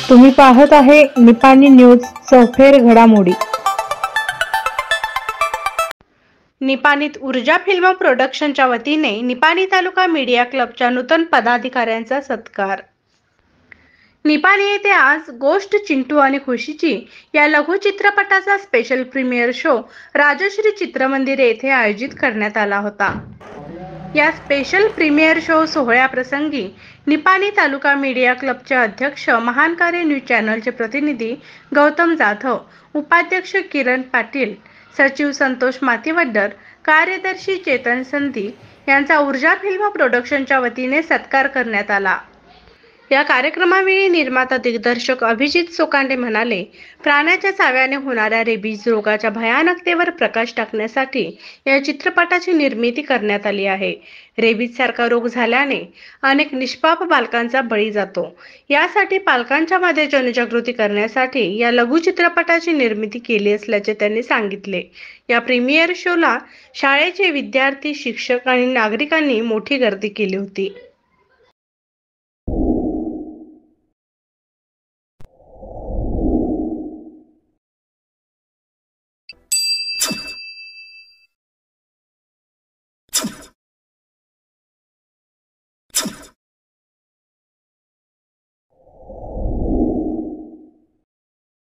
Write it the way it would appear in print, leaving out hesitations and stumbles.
तुम्ही पाहत आहे निपाणी न्यूज चौफेर घडामोडी। निपाणीत ऊर्जा फिल्म प्रोडक्शनच्या वतीने निपाणी तालुका मीडिया क्लबच्या नूतन पदाधिकाऱ्यांचा सत्कार। निपाणी येथे आज गोष्ट चिंटू आणि खुशीची या लघु चित्रपटाचा special premiere show Rajshri Chitramandir येथे आयोजित करण्यात आला होता। या स्पेशल प्रीमियर शो सोहळ्याप्रसंगी निपाणी तालुका मीडिया क्लबचे अध्यक्ष महान कार्य न्यूज चॅनलचे प्रतिनिधी गौतम जाधव, उपाध्यक्ष किरण पाटील, सचिव संतोष मातीवड्डर, कार्यदर्शी चेतन संधी यांचा ऊर्जा फिल्म प्रोडक्शनच्या वतीने सत्कार करण्यात आला। या कार्यक्रमावेळी निर्माता दिग्दर्शक अभिजित सोकांडे म्हणाले, प्राण्याच्या चाव्याने होणाऱ्या रेबीज रोगाच्या भयानकतेवर प्रकाश टाकण्यासाठी या चित्रपटाची निर्मिती करण्यात आली आहे। रेबीज सारखा रोग झाल्याने अनेक निष्पाप बालकांचा बळी जातो। यासाठी पालकांच्या मध्ये जनजागृती करण्यासाठी या लघु चित्रपटाची निर्मिती केली असल्याचे त्यांनी सांगितले। या प्रीमियर शोला शाळेचे विद्यार्थी, शिक्षक आणि नागरिकांनी मोठी गर्दी केली होती।